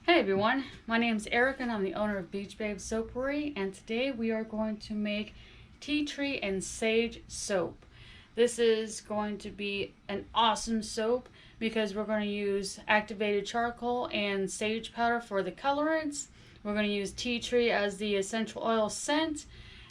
Hey everyone, my name is Eric and I'm the owner of Beach Babe Soapery, and today we are going to make tea tree and sage soap. This is going to be an awesome soap because we're going to use activated charcoal and sage powder for the colorants. We're going to use tea tree as the essential oil scent,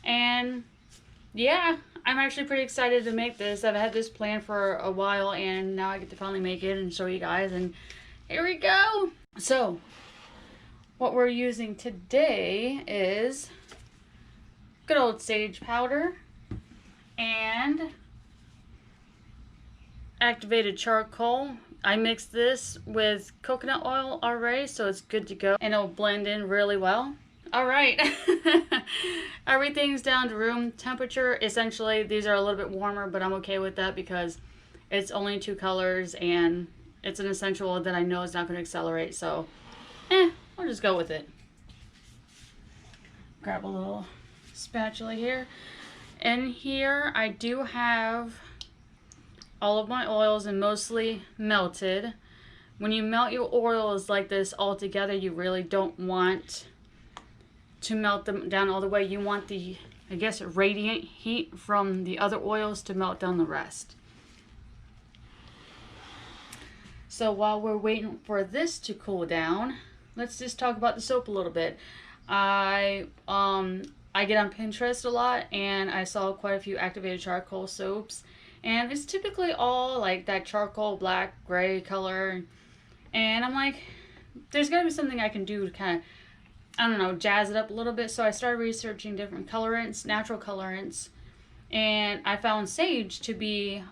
and yeah, I'm actually pretty excited to make this. I've had this plan for a while and now I get to finally make it and show you guys, and here we go. So what we're using today is good old sage powder and activated charcoal. I mixed this with coconut oil already, so it's good to go and it'll blend in really well. All right, everything's down to room temperature. Essentially, these are a little bit warmer, but I'm okay with that because it's only two colors and it's an essential oil that I know is not going to accelerate, so I'll just go with it. Grab a little spatula here. In here, I do have all of my oils and mostly melted. When you melt your oils like this all together, you really don't want to melt them down all the way. You want the, I guess, radiant heat from the other oils to melt down the rest. So while we're waiting for this to cool down, let's just talk about the soap a little bit. I get on Pinterest a lot and I saw quite a few activated charcoal soaps, and it's typically all like that charcoal black gray color, and I'm like, there's gotta be something I can do to kind of, I don't know, jazz it up a little bit. So I started researching different colorants, natural colorants, and I found sage to be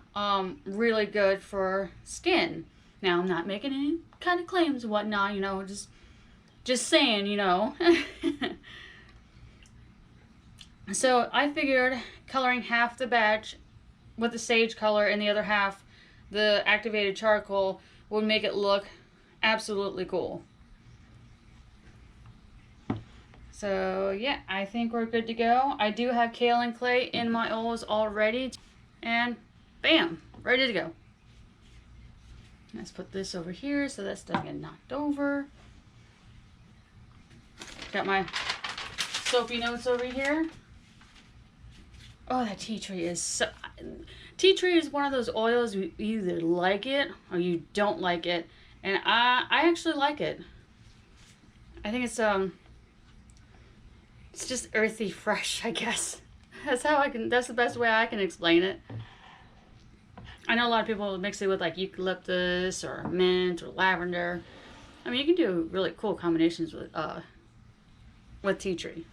really good for skin. Now I'm not making any kind of claims and whatnot, you know, just saying, you know. So I figured coloring half the batch with the sage color and the other half the activated charcoal would make it look absolutely cool. So yeah, I think we're good to go. I do have kaolin clay in my oils already, and bam, ready to go. Let's put this over here so that's not getting knocked over. Got my soapy notes over here. Oh, that tea tree is so... Tea tree is one of those oils you either like it or you don't like it. And I actually like it. I think it's just earthy fresh, I guess. That's the best way I can explain it. I know a lot of people mix it with like eucalyptus or mint or lavender. I mean, you can do really cool combinations with tea tree.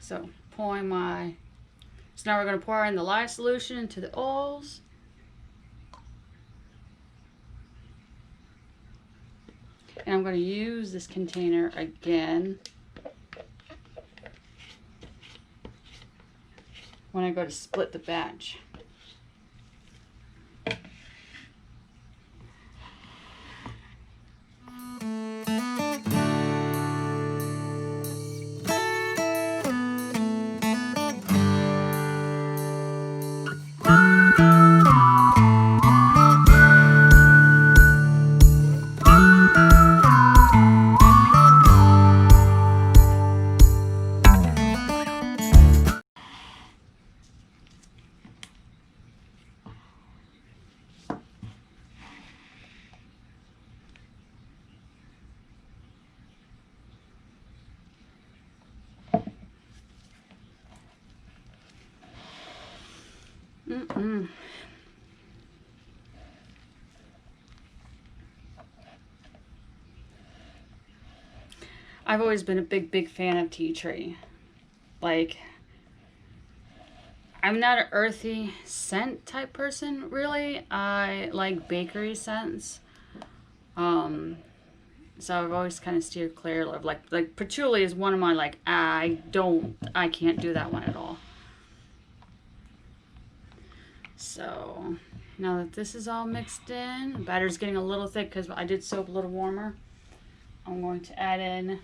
So pouring my, so now we're going to pour in the lye solution into the oils. And I'm going to use this container again when I go to split the batch. I've always been a big fan of tea tree. Like, I'm not an earthy scent type person, really. I like bakery scents. So I've always kind of steered clear of like patchouli is one of my like, I can't do that one at all. So now that this is all mixed in, the batter's getting a little thick because I did soap a little warmer. I'm going to add in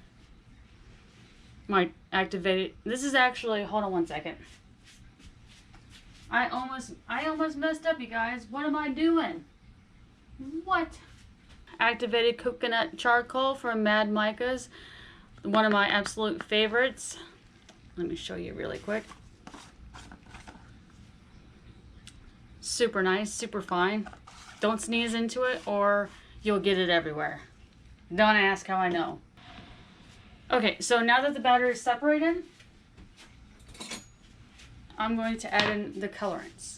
my activated, this is actually, hold on one second. I almost messed up, you guys. What am I doing? What? Activated coconut charcoal from Mad Micas. One of my absolute favorites. Let me show you really quick. Super nice, super fine. Don't sneeze into it or you'll get it everywhere. Don't ask how I know. Okay, so now that the batter is separated, I'm going to add in the colorants.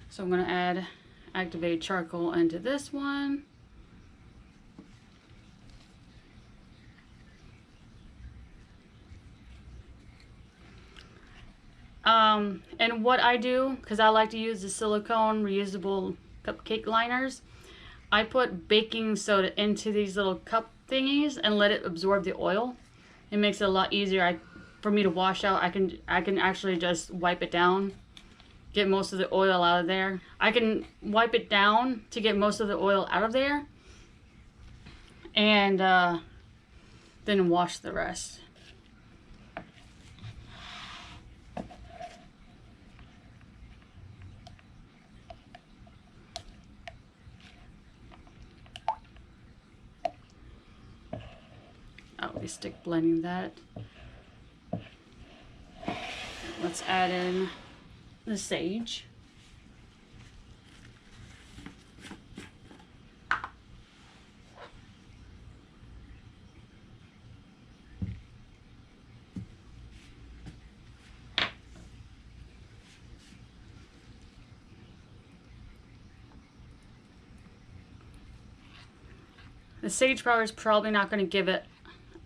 So I'm going to add activated charcoal into this one. And what I do, because I like to use the silicone reusable cupcake liners, I put baking soda into these little cup thingies and let it absorb the oil. It makes it a lot easier for me to wash out. I can actually just wipe it down, get most of the oil out of there. I can wipe it down to get most of the oil out of there, and then wash the rest. I'll be stick blending that. Let's add in the sage. The sage powder is probably not going to give it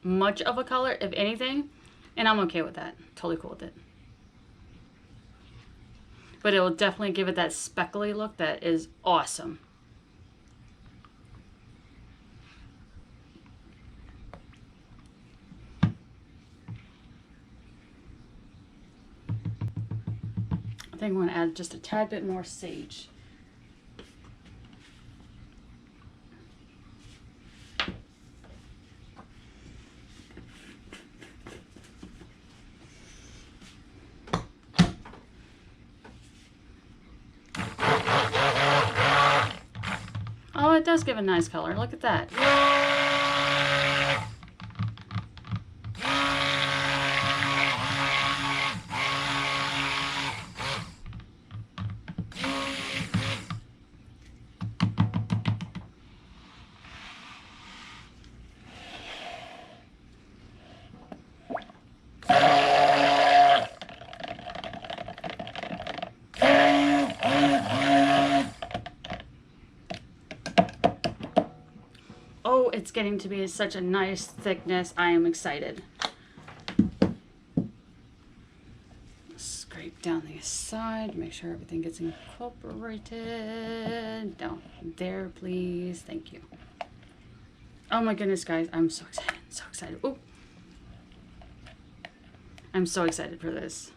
much of a color, if anything, and I'm okay with that. Totally cool with it. But it will definitely give it that speckly look that is awesome. I think I'm going to add just a tad bit more sage. Oh, it does give a nice color. Look at that. Oh, it's getting to be such a nice thickness. I am excited. Scrape down the side, make sure everything gets incorporated. Down there, please. Thank you. Oh my goodness, guys. I'm so excited. So excited. Oh, I'm so excited for this.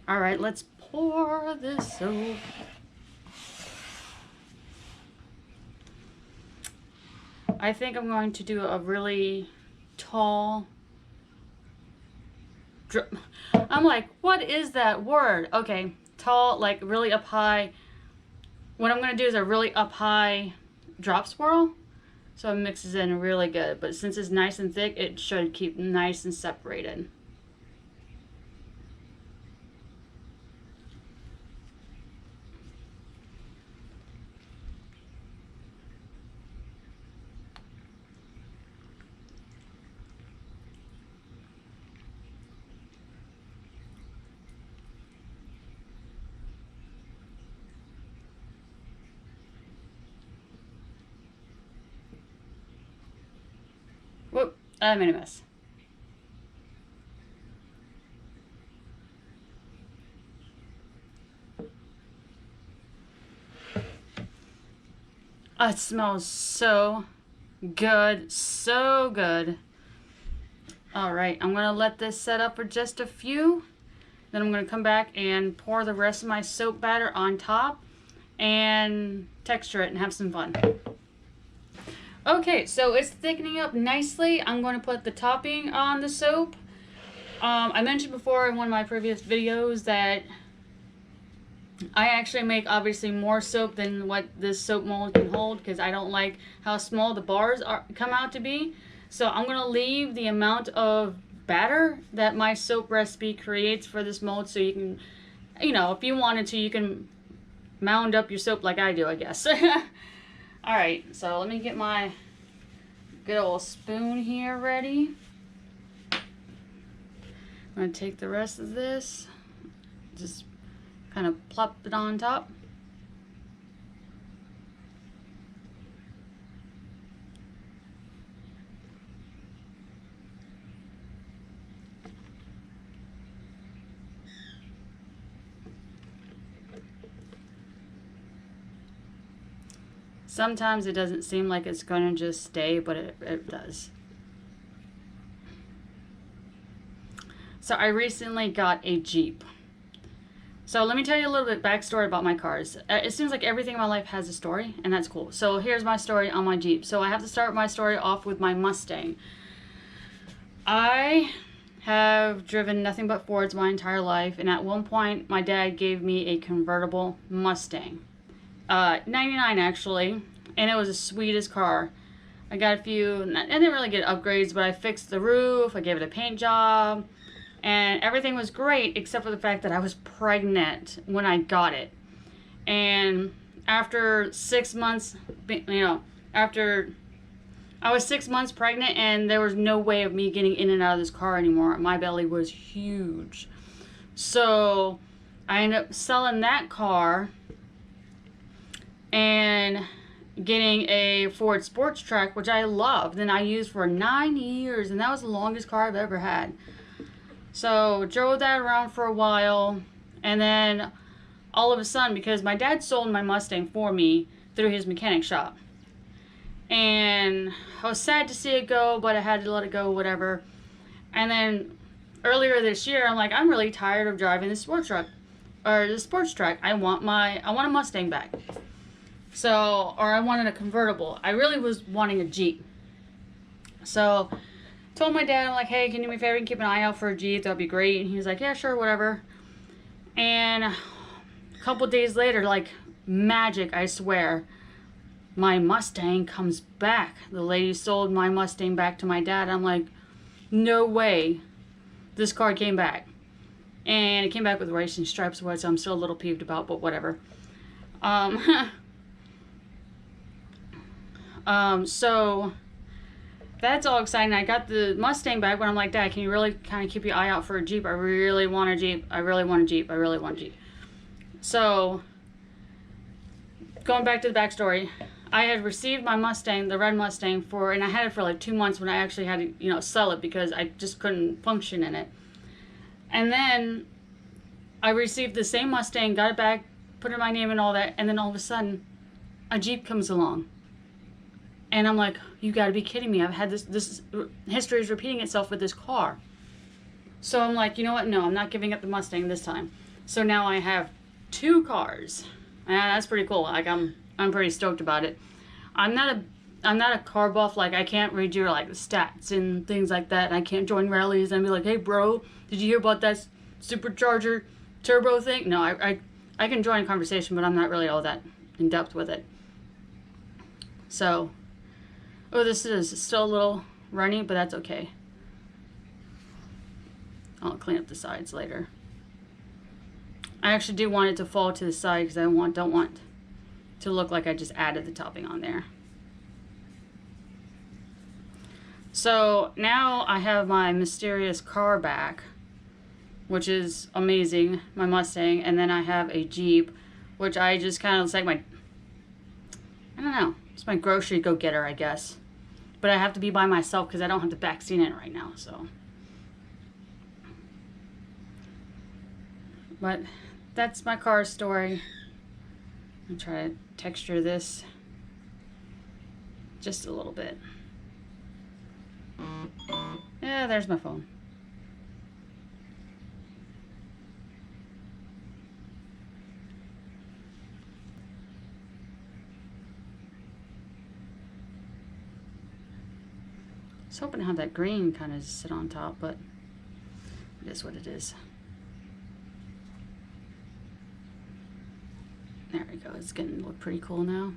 All right, let's pour this soap. I think I'm going to do a really tall drip. I'm like, what is that word? Okay, tall, like really up high. What I'm going to do is a really up high drop swirl. So it mixes in really good. But since it's nice and thick, it should keep nice and separated. Whoop, I made a mess. Oh, it smells so good, so good. All right, I'm gonna let this set up for just a few. Then I'm gonna come back and pour the rest of my soap batter on top and texture it and have some fun. Okay, so it's thickening up nicely. I'm going to put the topping on the soap. I mentioned before in one of my previous videos that I actually make obviously more soap than what this soap mold can hold because I don't like how small the bars come out to be. So I'm going to leave the amount of batter that my soap recipe creates for this mold so you can, you know, if you wanted to, you can mound up your soap like I do, I guess. Alright, so let me get my good old spoon here ready. I'm going to take the rest of this, just kind of plop it on top. Sometimes it doesn't seem like it's going to just stay, but it does. So I recently got a Jeep. So let me tell you a little bit backstory about my cars. It seems like everything in my life has a story, and that's cool. So here's my story on my Jeep. So I have to start my story off with my Mustang. I have driven nothing but Fords my entire life, and at one point my dad gave me a convertible Mustang. 99 actually, and it was the sweetest car. I got a few, I didn't really get upgrades, but I fixed the roof, I gave it a paint job, and everything was great except for the fact that I was pregnant when I got it. And after 6 months, you know, after I was 6 months pregnant and there was no way of me getting in and out of this car anymore. My belly was huge. So I ended up selling that car and getting a Ford Sports Track, which I loved and I used for 9 years, and that was the longest car I've ever had. So drove that around for a while, and then all of a sudden, because my dad sold my Mustang for me through his mechanic shop, and I was sad to see it go, but I had to let it go, whatever. And then earlier this year, I'm like, I'm really tired of driving the sports truck or the sports track. I want a Mustang back. So, or I wanted a convertible. I really was wanting a Jeep. So, told my dad, I'm like, hey, can you do me a favor and keep an eye out for a Jeep? That'd be great. And he was like, yeah, sure, whatever. And a couple days later, like magic, I swear, my Mustang comes back. The lady sold my Mustang back to my dad. I'm like, no way. This car came back. And it came back with racing stripes, which I'm still a little peeved about, but whatever. So that's all exciting. I got the Mustang back when I'm like, Dad, can you really kind of keep your eye out for a Jeep? I really want a Jeep. I really want a Jeep. I really want a Jeep. So going back to the backstory, I had received my Mustang, the red Mustang, and I had it for like 2 months when I actually had to, you know, sell it because I just couldn't function in it. And then I received the same Mustang, got it back, put in my name and all that, and then all of a sudden, a Jeep comes along. And I'm like, you gotta be kidding me. I've had this history is repeating itself with this car. So I'm like, you know what? No, I'm not giving up the Mustang this time. So now I have 2 cars. And that's pretty cool. Like I'm pretty stoked about it. I'm not a car buff. Like I can't read your like stats and things like that. And I can't join rallies and be like, hey bro, did you hear about that supercharger turbo thing? No, I can join a conversation, but I'm not really all that in depth with it. So, oh, this is still a little runny, but that's okay. I'll clean up the sides later. I actually do want it to fall to the side because I don't want to look like I just added the topping on there. So now I have my mysterious car back, which is amazing, my Mustang, and then I have a Jeep, which I just kind of, it's like my, I don't know, it's my grocery go-getter, I guess. But I have to be by myself because I don't have the back seat in it right now, so. But that's my car story. I'm trying to texture this just a little bit. Yeah, there's my phone. I was hoping to have that green kind of sit on top, but is what it is. There we go. It's getting to look pretty cool now.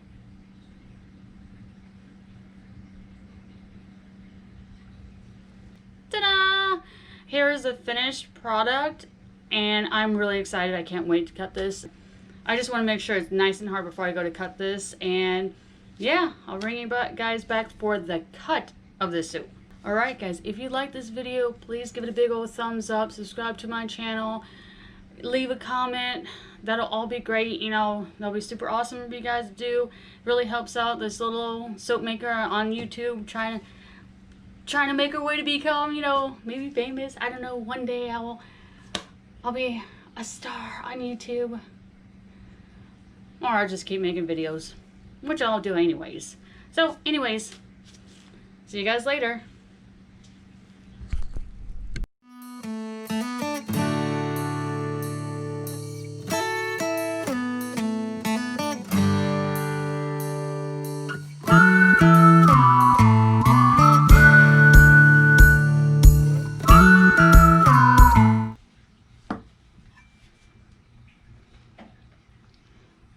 Ta-da! Here is the finished product, and I'm really excited. I can't wait to cut this. I just want to make sure it's nice and hard before I go to cut this, and yeah, I'll bring you guys back for the cut of this soap. Alright guys, if you like this video, please give it a big old thumbs up, subscribe to my channel, leave a comment. That'll all be great. You know, that'll be super awesome for you guys to do. It really helps out this little soap maker on YouTube trying to make her way to become, you know, maybe famous. I don't know, one day I'll be a star on YouTube. Or I'll just keep making videos, which I'll do anyways. So anyways, see you guys later.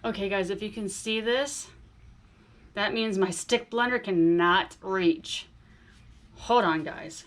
Okay guys, if you can see this, that means my stick blender cannot reach. Hold on guys.